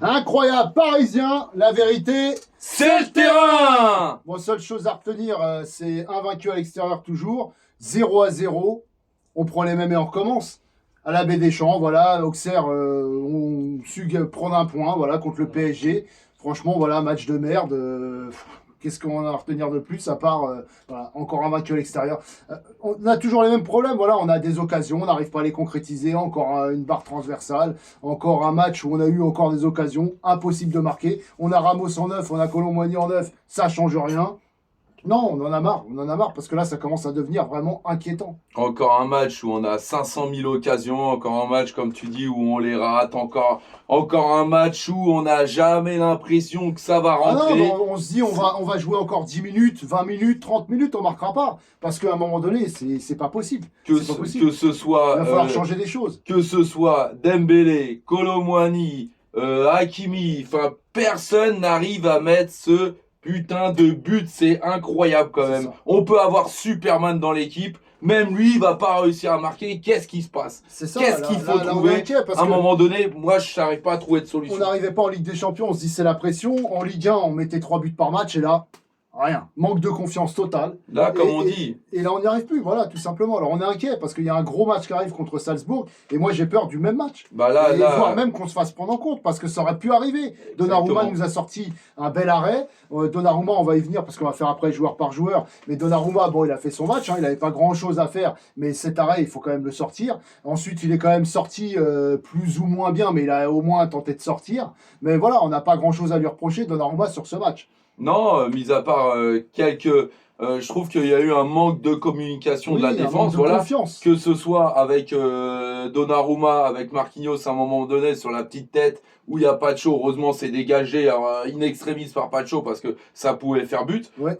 Incroyable, parisien, la vérité, C'est le terrain. bon, seule chose à retenir, c'est invaincu à l'extérieur toujours, 0-0, on prend les mêmes et on recommence. À la Baie des Champs, voilà, Auxerre ont su prendre un point, voilà, contre le PSG. Franchement, voilà, match de merde. Qu'est-ce qu'on a à retenir de plus à part voilà, encore invaincu à l'extérieur. On a toujours les mêmes problèmes, voilà, on a des occasions, on n'arrive pas à les concrétiser, encore une barre transversale, encore un match où on a eu encore des occasions, impossible de marquer. On a Ramos en neuf, on a Kolo Muani en neuf, ça change rien. Non, on en a marre, parce que là, ça commence à devenir vraiment inquiétant. Encore un match où on a 500 000 occasions, encore un match, comme tu dis, où on les rate, encore un match où on n'a jamais l'impression que ça va Ah non, rentrer. on se dit, on va jouer encore 10 minutes, 20 minutes, 30 minutes, on marquera pas. Parce qu'à un moment donné, c'est pas possible. Que C'est pas ce, possible. que ce Il soit, va falloir changer des choses. que ce soit Dembélé, Kolo Muani, Hakimi, enfin, personne n'arrive à mettre ce putain de but, c'est incroyable quand C'est même. ça. On peut avoir Superman dans l'équipe, même lui, il va pas réussir à marquer. Qu'est-ce qui se passe? C'est ça. Qu'est-ce Là, qu'il faut là, on est trouver? inquiet parce À un que moment donné, moi, je n'arrive pas à trouver de on solution. n'arrivait pas en Ligue des Champions, on se dit c'est la pression. En Ligue 1, on mettait 3 buts par match et là, rien. Manque de confiance totale. Là, comme Et, on dit, et là, on n'y arrive plus, voilà, tout simplement. Alors, on est inquiet parce qu'il y a un gros match qui arrive contre Salzbourg et moi, j'ai peur du même match. bah là, Et voire là, même qu'on se fasse prendre en compte parce que ça aurait pu arriver. Donnarumma exactement. nous a sorti un bel arrêt. Donnarumma, on va y venir parce qu'on va faire après joueur par joueur. Mais Donnarumma, bon, il a fait son match, hein, il n'avait pas grand chose à faire, mais cet arrêt, il faut quand même le sortir. Ensuite, il est quand même sorti plus ou moins bien, mais il a au moins tenté de sortir. Mais voilà, on n'a pas grand chose à lui reprocher, Donnarumma, sur ce match. Non, mis à part quelques. Je trouve qu'il y a eu un manque de communication de la Oui, un manque défense, de voilà. confiance. Que ce soit avec Donnarumma, avec Marquinhos à un moment donné sur la petite tête où il y a Pacho, heureusement c'est dégagé in extremis par Pacho parce que ça pouvait faire but. Ouais,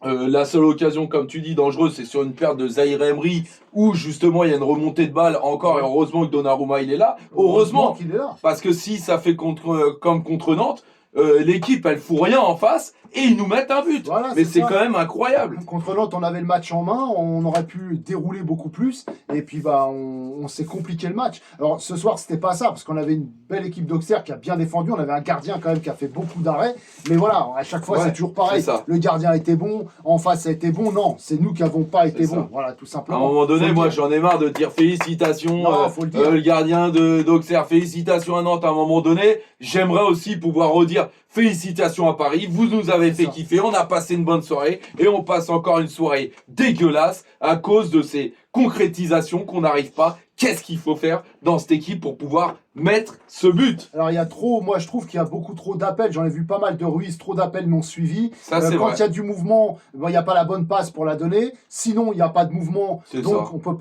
La seule occasion, comme tu dis, dangereuse, c'est sur une perte de Zaïre Emery où justement il y a une remontée de balle encore et heureusement que Donnarumma il est là. Heureusement, qu'il est là. parce que si ça fait comme contre Nantes, l'équipe elle fout rien en face et ils nous mettent un but. Voilà, Mais c'est c'est ça. quand même incroyable. Contre Nantes, on avait le match en main, on aurait pu dérouler beaucoup plus, et puis bah, on s'est compliqué le match. Alors ce soir, c'était pas ça, parce qu'on avait une belle équipe d'Auxerre qui a bien défendu, on avait un gardien quand même qui a fait beaucoup d'arrêts, mais voilà, à chaque fois Ouais, c'est toujours pareil. c'est ça. Le gardien était bon, en face a été bon, non, c'est nous qui n'avons pas été C'est bons, ça. voilà, tout À un simplement. moment donné, Faut le moi dire. j'en ai marre de dire félicitations, Non, faut le dire. le gardien d'Auxerre, félicitations à Nantes. À un moment donné, j'aimerais aussi pouvoir redire félicitations à Paris. Vous nous avez C'est fait ça. kiffer, on a passé une bonne soirée et on passe encore une soirée dégueulasse à cause de ces concrétisations qu'on n'arrive pas. Qu'est-ce qu'il faut faire dans cette équipe pour pouvoir mettre ce but? Alors il y a trop, moi je trouve qu'il y a beaucoup trop d'appels, j'en ai vu pas mal de Ruiz, trop d'appels non suivis. Ça, c'est Quand vrai. il y a du mouvement, ben, il n'y a pas la bonne passe pour la donner, sinon il n'y a pas de mouvement, C'est donc ça. on peut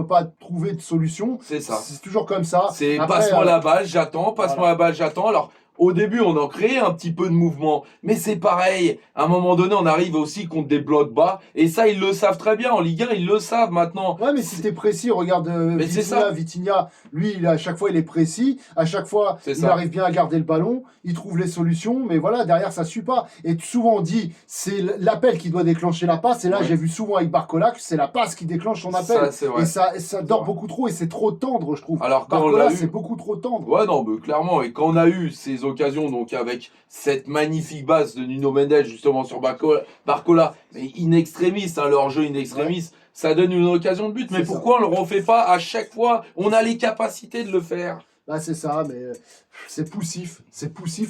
pas trouver de solution. C'est ça. C'est toujours comme ça. C'est Après, passe-moi la balle, j'attends, passe-moi voilà. la balle, j'attends. Alors, au début, on en crée un petit peu de mouvement, mais c'est pareil. À un moment donné, on arrive aussi contre des blocs bas, et ça, ils le savent très bien. En Ligue 1, ils le savent maintenant. Ouais, mais si t'es précis, regarde Mais c'est ça. Vitinha, lui, à chaque fois, il est précis. À chaque fois, C'est il ça. arrive bien à garder le ballon. Il trouve les solutions. Mais voilà, derrière, ça suit pas. Et souvent, on dit, c'est l'appel qui doit déclencher la passe. Et là, Ouais. j'ai vu souvent avec Barcola que c'est la passe qui déclenche son appel. Ça, c'est vrai. Et ça dort beaucoup trop. Et c'est trop tendre, je trouve. Alors, quand on Barcola, l'a eu. c'est beaucoup trop tendre. Ouais, non, mais clairement. Et quand on a eu ces occasions, donc avec cette magnifique base de Nuno Mendes, justement sur Barcola, mais in extremis, hein, leur jeu in extremis, ça donne une occasion de but. Mais C'est ça. pourquoi on le refait pas à chaque fois? On a les capacités de le faire. Là, c'est ça, mais c'est poussif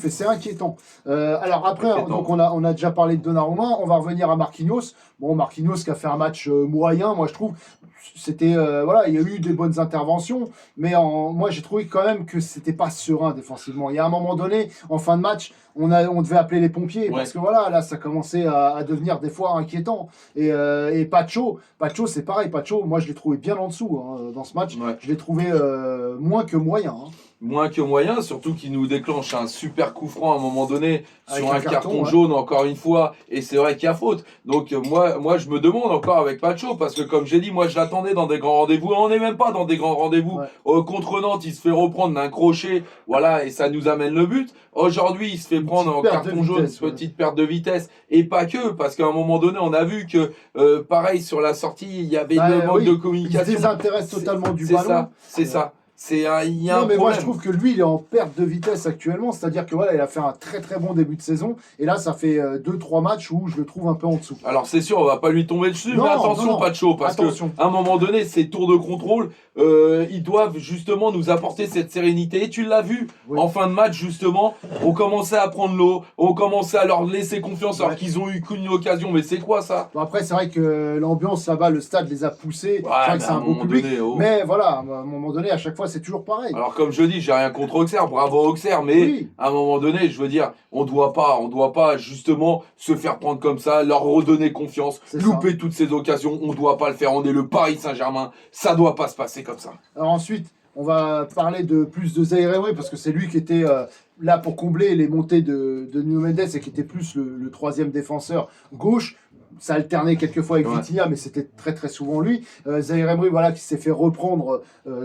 et c'est inquiétant. Alors après, Inquiétant. donc on a déjà parlé de Donnarumma, on va revenir à Marquinhos. Bon, Marquinhos qui a fait un match moyen, moi je trouve. C'était voilà, il y a eu des bonnes interventions, mais moi j'ai trouvé quand même que c'était pas serein défensivement. Il y a un moment donné, en fin de match, on devait appeler les pompiers parce que voilà, là ça commençait à devenir des fois inquiétant. Et Pacho c'est pareil, Pacho, moi je l'ai trouvé bien en dessous hein, dans ce match. Ouais. Je l'ai trouvé moins que moyen. Hein. Moins que moyen, surtout qu'il nous déclenche un super coup franc à un moment donné Avec sur un un carton ouais. jaune encore une fois, et c'est vrai qu'il y a faute. Donc moi je me demande encore avec Pacho, parce que comme j'ai dit, moi je l'attendais dans des grands rendez-vous, on n'est même pas dans des grands rendez-vous. Ouais. Contre Nantes, il se fait reprendre d'un crochet, voilà, et ça nous amène le but. Aujourd'hui, il se fait prendre en carton jaune, ouais. petite perte de vitesse, et pas que, parce qu'à un moment donné, on a vu que pareil sur la sortie, il y avait le manque de Il se communication. désintéresse totalement du C'est ballon. ça, c'est ça. il y a Non, un mais moi je problème. trouve que lui il est en perte de vitesse actuellement, c'est-à-dire que voilà, il a fait un très très bon début de saison, et là ça fait 2-3 matchs où je le trouve un peu en dessous. Alors c'est sûr, on va pas lui tomber dessus, mais Non, attention, non, non. pas de chaud, parce Attention. que à un moment donné, ces tours de contrôle, ils doivent justement nous apporter cette sérénité. Et tu l'as vu, Oui. en fin de match, justement, on commençait à prendre l'eau, on commençait à leur laisser confiance, alors Ouais. qu'ils ont eu qu'une occasion. Mais c'est quoi ça? Bon, après c'est vrai que l'ambiance là-bas, le stade les a poussés, Ouais, c'est vrai mais que à c'est un un gros moment public, donné, oh. mais voilà, à un moment donné, à chaque fois c'est toujours pareil. Alors comme je dis, j'ai rien contre Auxerre, bravo Auxerre, mais Oui. à un moment donné, je veux dire, on doit pas justement se faire prendre comme ça, leur redonner confiance, C'est louper toutes ces occasions, on doit pas le faire, on est le Paris Saint-Germain, ça doit pas se passer comme ça. Alors ensuite, on va parler de plus de Zaïre Emery parce que c'est lui qui était là pour combler les montées de Nuno Mendes et qui était plus le troisième défenseur gauche. Ça alternait quelquefois avec Ouais. Vitinha, mais c'était très très souvent lui. Zaïre Emery, voilà, qui s'est fait reprendre,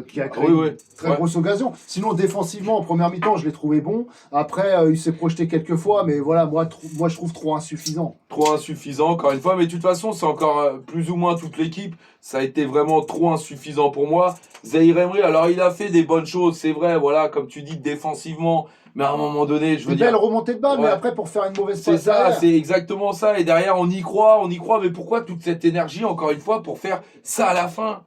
qui a créé Oui, une très grosse occasion. Sinon, défensivement, en première mi-temps, je l'ai trouvé bon. Après, il s'est projeté quelques fois, mais voilà, moi je trouve trop insuffisant. Trop insuffisant, encore une fois, mais de toute façon, c'est encore plus ou moins toute l'équipe. Ça a été vraiment trop insuffisant pour moi. Zaïre Emery, alors il a fait des bonnes choses, c'est vrai, voilà, comme tu dis, défensivement, mais à un moment donné, je veux Une dire. belle remontée de balle, mais Ouais. après, pour faire une mauvaise C'est passe ça, derrière. c'est exactement ça. Et derrière, on y croit, mais pourquoi toute cette énergie, encore une fois, pour faire ça à la fin?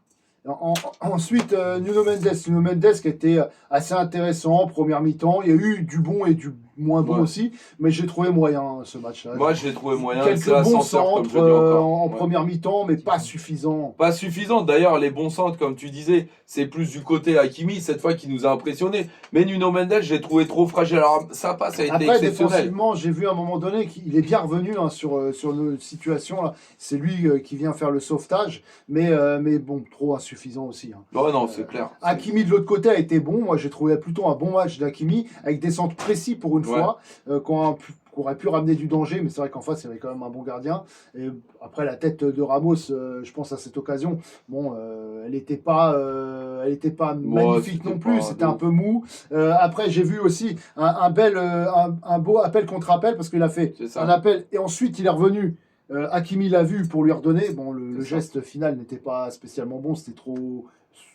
Ensuite, Nuno Mendes qui était assez intéressant en première mi-temps. Il y a eu du bon et du moins bon Ouais. aussi, mais j'ai trouvé moyen ce match-là. Moi, je l'ai trouvé moyen. Quelques C'est bons l'ascenseur, comme je centres dis encore. en Ouais. première mi-temps, mais pas suffisants. Pas suffisant. D'ailleurs, les bons centres, comme tu disais, c'est plus du côté Hakimi, cette fois, qui nous a impressionnés. Mais Nuno Mendes, j'ai trouvé trop fragile. Alors, ça passe, ça a été Après, exceptionnel. défensivement, j'ai vu à un moment donné qu'il est bien revenu sur nos situations. Là. C'est lui qui vient faire le sauvetage, mais bon, trop insuffisant aussi. Hein. Ouais, non, c'est clair. Hakimi de l'autre côté a été bon. Moi, j'ai trouvé plutôt un bon match d'Hakimi avec des centres précis pour une Ouais. fois, qu'on aurait pu ramener du danger, mais c'est vrai qu'en face, il y avait quand même un bon gardien. Et après, la tête de Ramos, je pense à cette occasion, bon, elle n'était pas magnifique c'était non plus, pas c'était de un ouf. peu mou. Après, j'ai vu aussi un beau appel contre appel parce qu'il a fait C'est ça. un appel et ensuite il est revenu. Hakimi l'a vu pour lui redonner. Bon, le C'est ça. geste final n'était pas spécialement bon, c'était trop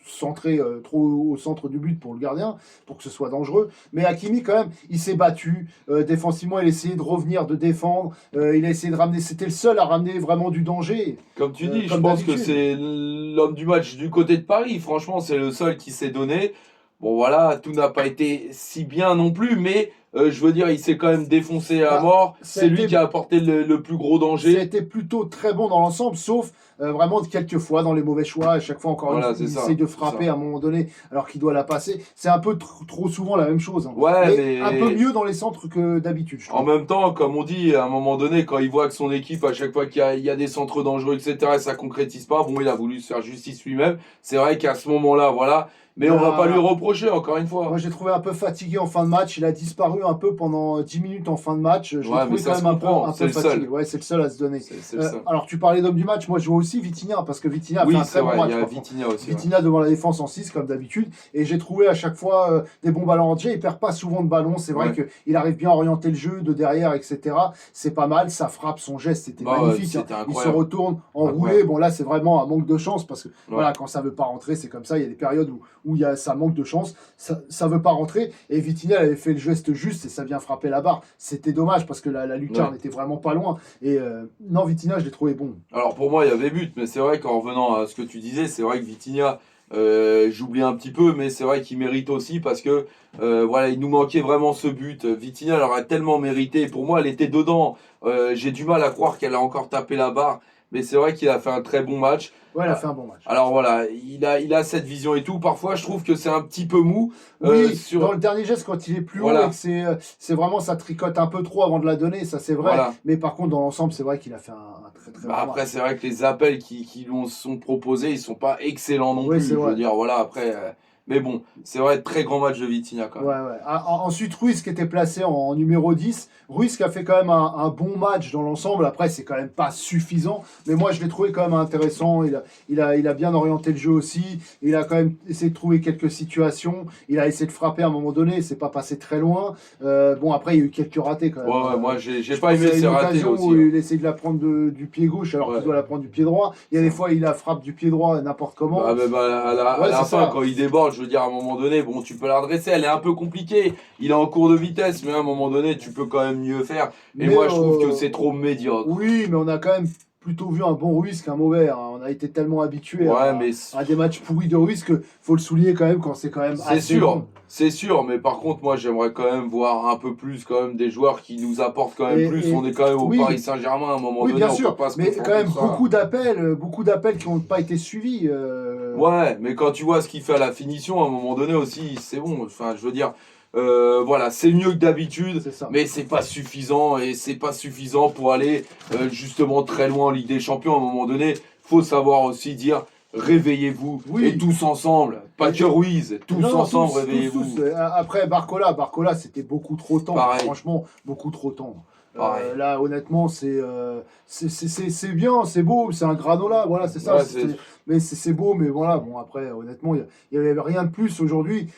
centré, trop au centre du but pour le gardien, pour que ce soit dangereux. Mais Hakimi, quand même, il s'est battu. Défensivement, il a essayé de revenir, de défendre. Il a essayé de ramener. C'était le seul à ramener vraiment du danger. Comme tu dis, je comme pense que d'habitude. c'est l'homme du match du côté de Paris. Franchement, c'est le seul qui s'est donné. Bon, voilà, tout n'a pas été si bien non plus, mais je veux dire, il s'est quand même défoncé à Bah, mort. ça C'est a lui été- qui a apporté le plus gros Ça a danger. été plutôt très bon dans l'ensemble, sauf vraiment quelques fois dans les mauvais choix. À chaque fois, encore Voilà, une fois, il c'est ça, essaye de c'est frapper ça. à un moment donné alors qu'il doit la passer. C'est un peu trop souvent la même chose. Hein. Ouais, Mais un peu mieux dans les centres que d'habitude, je En trouve. même temps, comme on dit, à un moment donné, quand il voit que son équipe, à chaque fois qu'il y a des centres dangereux, etc., et ça concrétise pas, bon, il a voulu se faire justice lui-même. C'est vrai qu'à ce moment-là, voilà. Mais on va pas lui reprocher, encore une fois. Moi, j'ai trouvé un peu fatigué en fin de match. Il a disparu un peu pendant 10 minutes en fin de match. Je l'ai Ouais, mais trouvé ça quand se même un comprend, c'est peu le seul. fatigué. Ouais, c'est le seul à se donner. C'est le seul. Alors, tu parlais d'homme du match. Moi, je vois aussi Vitinha parce que Vitinha a fait Oui, un c'est très bon vrai, match. il y a par contre. Vitinha aussi. ouais. Vitinha devant la défense en 6 comme d'habitude et j'ai trouvé à chaque fois des bons ballons en jeu. Il perd pas souvent de ballon, c'est vrai Ouais. qu'il arrive bien à orienter le jeu de derrière, etc. C'est pas mal, ça frappe, son geste c'était Bah ouais, magnifique. c'était Il se incroyable. retourne enroulé. Incroyable. Bon là c'est vraiment un manque de chance parce que Ouais. voilà, quand ça veut pas rentrer c'est comme ça. Il y a des périodes où ça manque de chance, ça veut pas rentrer et Vitinha avait fait le geste juste et ça vient frapper la barre. C'était dommage parce que la lucarne Ouais. était vraiment pas loin et non Vitinha je l'ai trouvé bon. Alors pour moi, il y avait but, mais c'est vrai qu'en revenant à ce que tu disais, c'est vrai que Vitinha, j'oublie un petit peu, mais c'est vrai qu'il mérite aussi parce que voilà, il nous manquait vraiment ce but. Vitinha, elle aurait tellement mérité. Pour moi, elle était dedans. J'ai du mal à croire qu'elle a encore tapé la barre, mais c'est vrai qu'il a fait un très bon match. Ouais, elle a fait un bon match. Alors voilà, il a cette vision et tout. Parfois, je trouve que c'est un petit peu mou. Oui, sur... dans le dernier geste, quand il est plus Voilà. haut et que c'est vraiment, ça tricote un peu trop avant de la donner, ça c'est vrai. Voilà. Mais par contre, dans l'ensemble, c'est vrai qu'il a fait un très très Bah, bon après, match. c'est vrai que les appels qui lui sont proposés, ils sont pas excellents non Oui, plus. c'est Je vrai. veux dire, voilà, après. Mais bon, c'est vrai, très grand match de Vitinha quand même. Ouais, ouais. Ensuite, Ruiz qui était placé en numéro 10. Ruiz qui a fait quand même un bon match dans l'ensemble. Après, c'est quand même pas suffisant. Mais moi, je l'ai trouvé quand même intéressant. Il a bien orienté le jeu aussi. Il a quand même essayé de trouver quelques situations. Il a essayé de frapper à un moment donné. C'est pas passé très loin. Bon, après, il y a eu quelques ratés quand même. Ouais, moi, j'ai Je pas pense aimé qu'il y a ces une ratés occasion aussi. où hein. il essaie de la prendre du pied gauche alors Ouais. qu'il doit la prendre du pied droit. Il y a des fois, il la frappe du pied droit n'importe comment. Bah, même à Ouais, la c'est fin, ça. quand il déborde, je veux dire, à un moment donné, bon, tu peux la redresser, elle est un peu compliquée. Il est en cours de vitesse, mais à un moment donné, tu peux quand même mieux faire. Et Mais moi, je trouve que c'est trop médiocre. oui, mais on a quand même plutôt vu un bon Ruiz qu'un mauvais, hein. On a été tellement habitué Ouais, mais à des matchs pourris de Ruiz que faut le souligner quand même quand c'est quand même c'est assez sûr, bon. c'est sûr, mais par contre, moi, j'aimerais quand même voir un peu plus quand même des joueurs qui nous apportent quand même Et, plus. et- On est quand même au oui, Paris Saint-Germain à un moment oui, donné, bien on sûr, peut pas se mais quand contenter même de ça. beaucoup d'appels qui n'ont pas été suivis. Ouais, mais quand tu vois ce qu'il fait à la finition, à un moment donné aussi, c'est bon. Enfin, je veux dire, voilà, c'est mieux que d'habitude, C'est ça. mais c'est pas suffisant et c'est pas suffisant pour aller justement très loin en Ligue des Champions. À un moment donné, faut savoir aussi dire réveillez-vous Oui. et tous ensemble, pas que Ruiz, tous Non, ensemble, tous. réveillez-vous. Après, Barcola, c'était beaucoup trop tendre. Pareil. Franchement, beaucoup trop tendre. Pareil. Là, honnêtement, c'est bien, c'est beau, c'est un granola, voilà, c'est ça. Ouais, Mais c'est beau, mais voilà, bon, après, honnêtement, il n'y avait rien de plus aujourd'hui.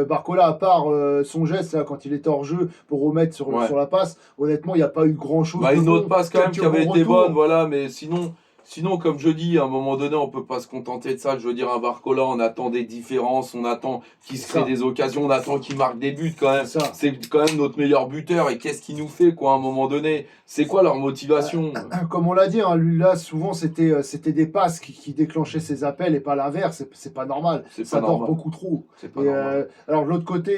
Barcola, à part son geste, là, quand il était hors jeu pour remettre Ouais. sur la passe, honnêtement, il n'y a pas eu grand-chose Bah, de une autre bon. passe quand même Quelques qui avait bons été retours. bonne, voilà, mais sinon, comme je dis, à un moment donné, on peut pas se contenter de ça. Je veux dire, un Barcola, on attend des différences, on attend qu'il se crée Ça. des occasions, on attend qu'il marque des buts quand même. C'est ça. C'est quand même notre meilleur buteur. Et qu'est-ce qu'il nous fait, quoi, à un moment donné? C'est quoi leur motivation? Comme on l'a dit, hein, lui là, souvent c'était des passes qui déclenchaient ses appels et pas l'inverse. C'est pas normal. C'est Ça pas dort normal. beaucoup trop. C'est pas Et, normal. alors de l'autre côté,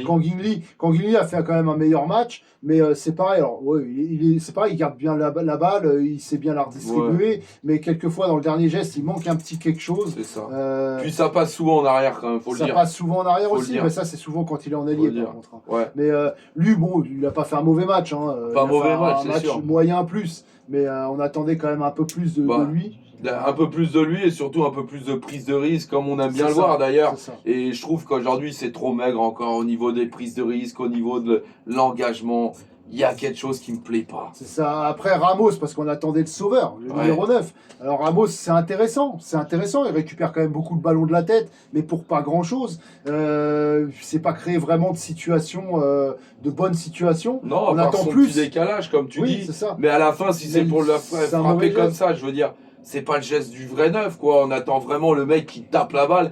Kanginli. Kanginli a fait quand même un meilleur match, mais c'est pareil. Alors ouais, c'est pareil, il garde bien la balle, il sait bien la redistribuer, mais quelquefois dans le dernier geste, il manque un petit quelque chose. C'est ça. Euh, Puis ça passe souvent en arrière quand même, faut le ça dire. passe souvent en arrière Faut le aussi, dire. mais ça c'est souvent quand il est en Faut ailier le dire. par contre, hein. Ouais. Mais lui, bon, il n'a pas fait un mauvais match, hein. Pas Il a mauvais fait match, un c'est match sûr. moyen plus, mais on attendait quand même un peu plus de Bah, lui. Un peu plus de lui et surtout un peu plus de prise de risque, comme on aime bien C'est le ça, voir d'ailleurs. c'est ça. Et je trouve qu'aujourd'hui, c'est trop maigre encore au niveau des prises de risque, au niveau de l'engagement. Il y a quelque chose qui me plaît pas. C'est ça. Après Ramos, parce qu'on attendait le sauveur, le Ouais. numéro 9. Alors Ramos, c'est intéressant. Il récupère quand même beaucoup de ballons de la tête, mais pour pas grand-chose. C'est pas créé vraiment de situation, de bonnes situations. Non, On par attend son plus. petit décalage, comme tu Oui, dis. c'est ça. Mais à la fin, si c'est Mais pour le c'est un frapper mauvais comme geste. ça, je veux dire, c'est pas le geste du vrai neuf, quoi. On attend vraiment le mec qui tape la balle,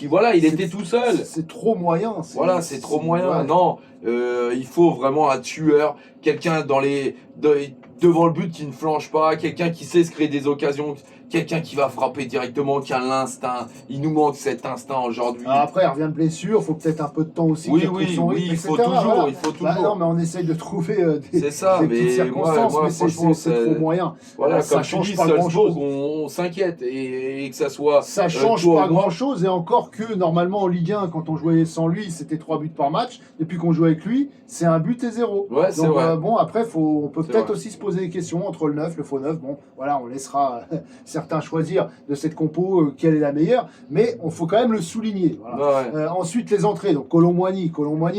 voilà, il C'est- était tout seul. C'est trop moyen. Voilà, c'est trop moyen. ouais. Non, il faut vraiment un tueur, quelqu'un devant le but qui ne flanche pas, quelqu'un qui sait se créer des occasions, quelqu'un qui va frapper directement, qui a l'instinct. Il nous manque cet instinct aujourd'hui. Alors après, il revient de blessure, faut peut-être un peu de temps aussi. Oui, qu'il retrouve son rythme, il faut etc. toujours, Voilà. il faut Bah toujours. non, mais on essaye de trouver C'est ça, des petites mais circonstances, moi, mais franchement, c'est trop moyen. Voilà, Ça comme tu change dis, pas grand-chose. Salzbourg, on s'inquiète et que ça soit. Ça change toi pas ou moi. grand-chose, et encore que normalement en Ligue 1, quand on jouait sans lui, c'était 3 buts par match. Depuis qu'on joue avec lui, c'est 1 but et 0. Ouais, c'est Donc vrai. bon, après, on peut C'est peut-être vrai. aussi se poser des questions entre le 9, le faux 9. Bon, voilà, on laissera certains choisir de cette compo quelle est la meilleure, mais il faut quand même le souligner. Voilà. Ouais. Ensuite, les entrées. Donc Colomboigny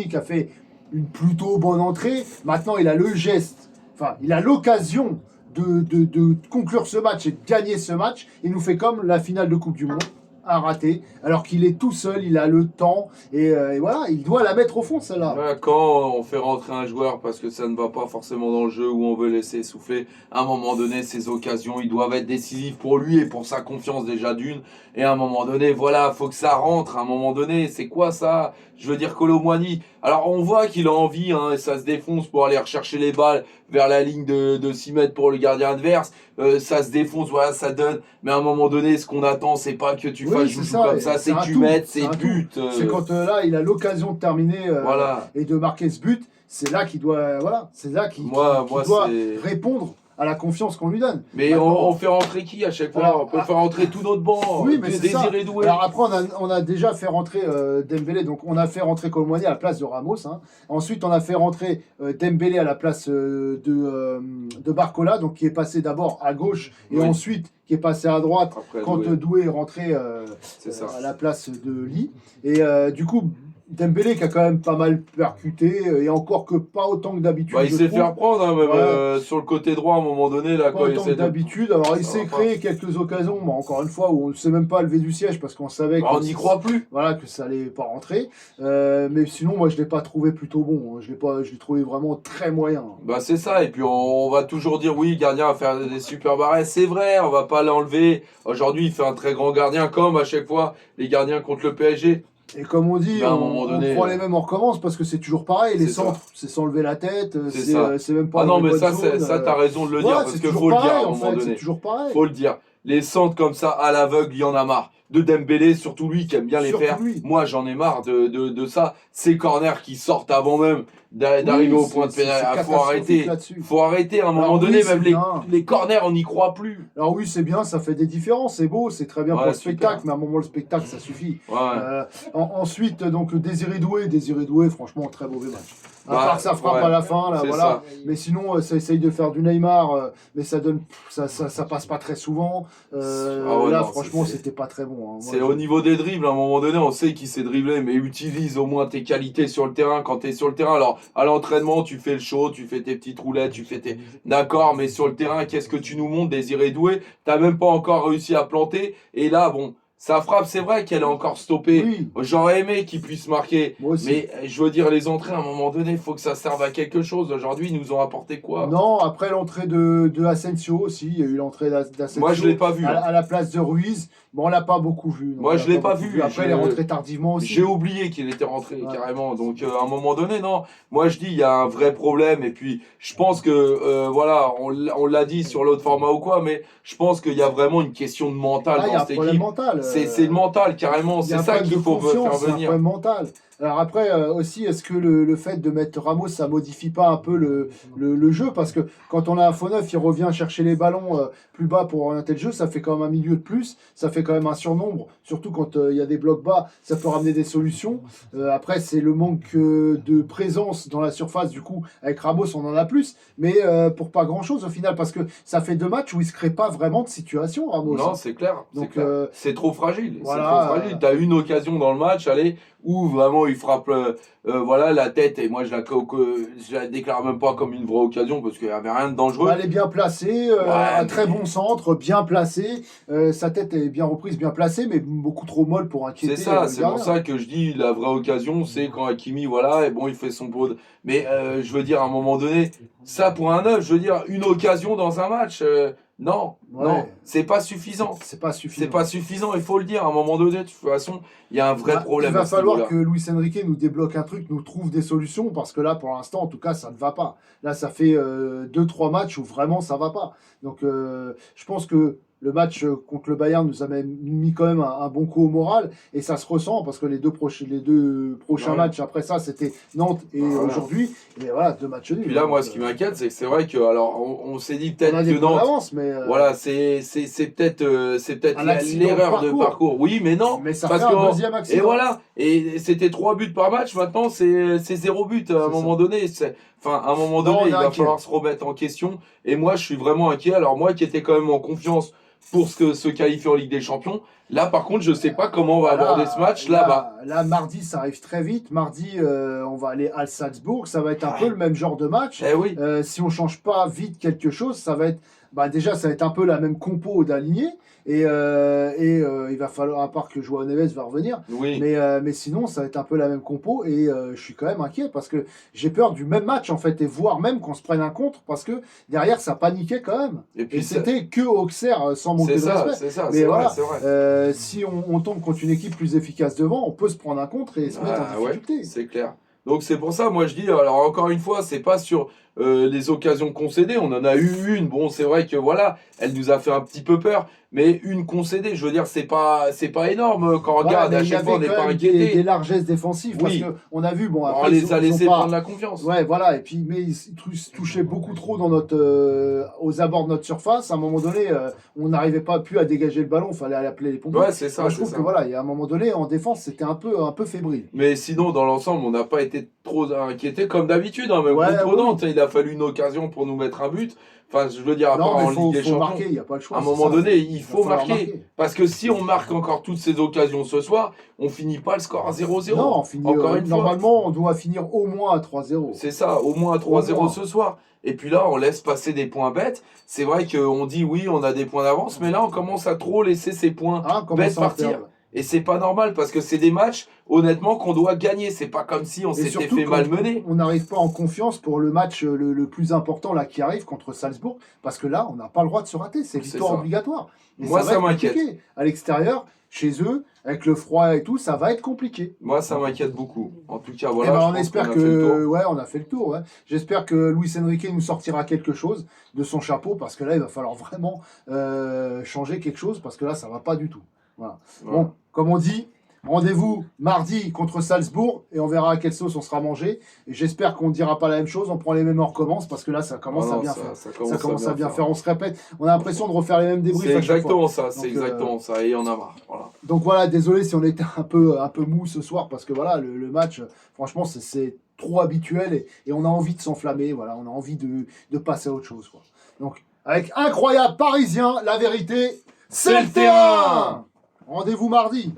qui a fait une plutôt bonne entrée. Maintenant, il a le geste, enfin, il a l'occasion de conclure ce match et de gagner ce match. Il nous fait comme la finale de Coupe du Monde, un raté, alors qu'il est tout seul, il a le temps, et voilà, il doit la mettre au fond, celle-là. Ouais, quand on fait rentrer un joueur parce que ça ne va pas forcément dans le jeu ou on veut laisser souffler, à un moment donné, ces occasions, ils doivent être décisives pour lui et pour sa confiance déjà d'une. Et à un moment donné, voilà, faut que ça rentre. À un moment donné, c'est quoi ça? Je veux dire, Colomboigny. Alors on voit qu'il a envie, hein, et ça se défonce pour aller rechercher les balles vers la ligne de 6 mètres pour le gardien adverse. Ça se défonce, voilà, ça donne. Mais à un moment donné, ce qu'on attend, c'est pas que tu Oui, fasses c'est joujou ça, comme ça, c'est c'est que un tu tout, mettes c'est ses un buts. C'est quand là, il a l'occasion de terminer Voilà. et de marquer ce but, c'est là qu'il doit, voilà, c'est là qu'il Moi, doit c'est. répondre à la confiance qu'on lui donne. Mais Maintenant, on fait rentrer qui à chaque fois? Alors, On peut faire rentrer tout notre banc. oui, mais c'est ça. Désiré Doué. Alors après, on a déjà fait rentrer Dembélé, donc on a fait rentrer Colomboigny à la place de Ramos, hein. Ensuite, on a fait rentrer Dembélé à la place de Barcola, donc qui est passé d'abord à gauche et Oui. ensuite qui est passé à droite Après, quand Doué. Doué est rentré C'est ça. à la place de Lee. Et du coup, Dembélé qui a quand même pas mal percuté, et encore que pas autant que d'habitude. Bah, il je s'est trouve. fait reprendre, hein, même Ouais. sur le côté droit à un moment donné, là, Pas quand il autant que essaie de. d'habitude. Alors, il Ça s'est va pas. créé quelques occasions, mais encore une fois, où on ne s'est même pas levé du siège parce qu'on savait Bah, que, on n'y croit plus. voilà, que ça allait pas rentrer. Mais sinon, moi, je ne l'ai pas trouvé plutôt bon, hein. Je l'ai trouvé vraiment très moyen. Bah, c'est ça. Et puis, on va toujours dire, oui, le gardien va faire des super barres. C'est vrai, on va pas l'enlever. Aujourd'hui, il fait un très grand gardien, comme à chaque fois, les gardiens contre le PSG. Et comme on dit, Mais à un moment on donné, prend les mêmes, on recommence parce que c'est toujours pareil. Les c'est ça. centres, c'est sans lever la tête, C'est ça. c'est même pas Ah dans non, les mais bonnes ça, zones. ça t'as raison de le dire, Ouais, parce c'est qu'il toujours faut le dire pareil à un en moment fait, c'est donné. toujours pareil. Faut le dire. Les centres comme ça, à l'aveugle, il y en a marre. De Dembélé, surtout lui qui aime bien les Surtout faire. lui. Moi, j'en ai marre de ça. Ces corners qui sortent avant même d'arriver Oui, au point de pénal. c'est Faut arrêter. là-dessus. Faut arrêter. À un moment Alors donné, oui, c'est même bien. les corners, on n'y croit plus. Alors oui, c'est bien, ça fait des différences, c'est beau, c'est très bien pour Ouais, le spectacle, mais à un moment, le spectacle, ça suffit. Ouais. Ensuite, donc, Désiré Doué, franchement, très mauvais match. À Bah, part que ça frappe ouais, à la fin, là, c'est voilà. ça. Mais sinon, ça essaye de faire du Neymar, mais ça passe pas très souvent. Ah ouais, Là, non, franchement, c'est- c'était pas très bon, hein. Moi, C'est au niveau des dribbles, à un moment donné, on sait qu'il sait dribbler, mais utilise au moins tes qualités sur le terrain quand tu es sur le terrain. Alors, à l'entraînement, tu fais le show, tu fais tes petites roulettes, tu fais tes. D'accord, mais sur le terrain, qu'est-ce que tu nous montres, Désiré Doué? T'as même pas encore réussi à planter. Et là, bon, sa frappe, c'est vrai qu'elle est encore stoppée. Oui, J'aurais aimé qu'il puisse marquer. moi aussi. Mais je veux dire, les entrées, à un moment donné, il faut que ça serve à quelque chose. Aujourd'hui, ils nous ont apporté quoi? Non, après l'entrée de Asensio aussi, il y a eu l'entrée d'Asensio Moi, je l'ai pas vu. Hein. à la place de Ruiz. Bon, on l'a pas beaucoup vu. Moi, je l'ai pas vu. Après, il est rentré tardivement aussi. J'ai oublié qu'il était rentré Ouais. carrément. Donc, à un moment donné, non. Moi, je dis, il y a un vrai problème. Et puis, je pense que, voilà, on l'a dit sur l'autre format ou quoi, mais je pense qu'il y a vraiment une question de mental Ah, il y a dans un cette problème équipe. mental. C'est le mental, carrément. Il y a C'est un ça problème qu'il de faut faire confiance, c'est un venir. problème mental. Alors après, aussi, est-ce que le fait de mettre Ramos, ça modifie pas un peu le jeu? Parce que quand on a un faux neuf, il revient chercher les ballons plus bas pour orienter le jeu, ça fait quand même un milieu de plus, ça fait quand même un surnombre, surtout quand il y a des blocs bas, ça peut ramener des solutions. Après, c'est le manque de présence dans la surface, du coup, avec Ramos, on en a plus, mais pour pas grand-chose au final, parce que ça fait 2 matchs où il se crée pas vraiment de situation, Ramos. Non, c'est clair. C'est Donc, clair. C'est trop fragile. voilà, C'est trop fragile. T'as une occasion dans le match, allez, où vraiment il frappe voilà, la tête. Et moi, je la déclare même pas comme une vraie occasion parce qu'il n'y avait rien de dangereux. Elle est bien placée, un très bon centre, bien placé. Sa tête est bien reprise, bien placée, mais beaucoup trop molle pour inquiéter. C'est ça, le c'est pour gardien. ça que je dis la vraie occasion, c'est quand Hakimi, voilà, et bon, il fait son pot. Mais je veux dire, à un moment donné, ça pour un neuf, je veux dire, une occasion dans un match, non, Ouais. non, c'est pas suffisant. C'est pas suffisant. C'est pas suffisant, il faut le dire. À un moment donné, de toute façon, il y a un vrai problème. Il va à ce falloir niveau-là. que Luis Enrique nous débloque un truc, nous trouve des solutions, parce que là, pour l'instant, en tout cas, ça ne va pas. Là, ça fait 2-3 matchs où vraiment ça va pas. Donc, je pense que le match contre le Bayern nous a mis quand même un bon coup au moral, et ça se ressent, parce que les deux prochains Ouais. matchs après ça, c'était Nantes et Voilà. aujourd'hui. Et voilà, 2 matchs nuls. Puis là, moi, Donc, ce qui m'inquiète, c'est que c'est vrai que, alors, on s'est dit on peut-être a des que points Nantes, d'avance, mais voilà, c'est peut-être Un accident l'erreur de de parcours. Oui, mais non, mais ça parce fait un que deuxième et accident. voilà, et c'était 3 buts par match. Maintenant, c'est 0 but à un C'est moment donné. Enfin, à un moment Non, donné, on il est va inquiet. falloir se remettre en question. Et moi, je suis vraiment inquiet. Alors moi, qui étais quand même en confiance pour se qualifier en Ligue des Champions, là, par contre, je sais pas comment on va aborder ce match là-bas. Là, mardi, ça arrive très vite. Mardi, on va aller à Salzbourg. Ça va être un peu le même genre de match. Eh oui, Si on change pas vite quelque chose, ça va être. Déjà, ça va être un peu la même compo d'aligner. Et il va falloir, à part que Joao Neves va revenir. oui. Mais sinon, ça va être un peu la même compo. Et je suis quand même inquiet parce que j'ai peur du même match, en fait. Et voire même qu'on se prenne un contre parce que derrière, ça paniquait quand même. Et Et puis c'était que Auxerre, sans manquer c'est de ça, respect. c'est ça, Mais c'est voilà, vrai, c'est vrai. si on tombe contre une équipe plus efficace devant, on peut se prendre un contre et se mettre en Ouais, difficulté. c'est clair. Donc c'est pour ça, moi je dis, alors encore une fois, c'est pas sur les occasions concédées, on en a eu une, bon c'est vrai que voilà, elle nous a fait un petit peu peur, mais une concédée, je veux dire, c'est pas énorme quand on Voilà, regarde, mais à il y chaque fois on avait n'est quand pas même inquiété. des largesses défensives Oui. parce qu'on a vu, bon, On après, les a ils ont laissés pas- prendre la confiance. Ouais, voilà, et puis, mais ils se touchaient beaucoup trop dans aux abords de notre surface. À un moment donné, on n'arrivait pas plus à dégager le ballon, il fallait aller appeler les pompiers. Ouais, c'est ça, Moi, je c'est trouve ça. que voilà, il y a un moment donné, en défense, c'était un peu fébrile. Mais sinon, dans l'ensemble, on n'a pas été trop inquiété comme d'habitude, hein, même Ouais, contre oui. Nantes, il a fallu une occasion pour nous mettre un but. Enfin, je veux dire, à part Non, en mais Ligue des faut Champions. marquer, il n'y a pas le choix. À un c'est moment ça. donné, il va faut falloir marquer. Parce que si on marque encore toutes ces occasions ce soir, on finit pas le score à 0-0. Non, on finit, Encore une fois. normalement, on doit finir au moins à 3-0. C'est ça, au moins à Au 3-0 moins. ce soir. Et puis là, on laisse passer des points bêtes. C'est vrai qu'on dit oui, on a des points d'avance, mais là, on commence à trop laisser ces points Hein, comment bêtes ça en partir. perdre. Et c'est pas normal parce que c'est des matchs, honnêtement, qu'on doit gagner. C'est pas comme si on Et s'était surtout, fait quand malmener. on n'arrive pas en confiance pour le match le plus important là qui arrive contre Salzbourg, parce que là, on n'a pas le droit de se rater. C'est victoire ça. obligatoire. Et Moi, va ça être m'inquiète. compliqué. À l'extérieur, chez eux, avec le froid et tout, ça va être compliqué. Moi, ça m'inquiète beaucoup. En tout cas, Eh voilà. ben, je on pense espère qu'on a fait le que, tour. ouais, on a fait le tour. Ouais. J'espère que Luis Enrique nous sortira quelque chose de son chapeau, parce que là, il va falloir vraiment changer quelque chose, parce que là, ça va pas du tout. Voilà. Voilà. Bon, comme on dit, rendez-vous mardi contre Salzbourg, et on verra à quelle sauce on sera mangé. Et j'espère qu'on ne dira pas la même chose, on prend les mêmes, on recommence, parce que là, ça commence Non, à bien ça- faire. ça Ça commence à bien faire. faire. On se répète, on a l'impression de refaire les mêmes débriefs C'est à chaque fois. exactement ça, c'est Donc, exactement ça. Et on a marre. Voilà. Donc voilà, désolé si on était un peu mou ce soir, parce que voilà, le match, franchement, c'est trop habituel, et on a envie de s'enflammer, voilà, on a envie de passer à autre chose, quoi. Donc, avec Incroyable Parisien, la vérité, c'est le terrain. Rendez-vous mardi.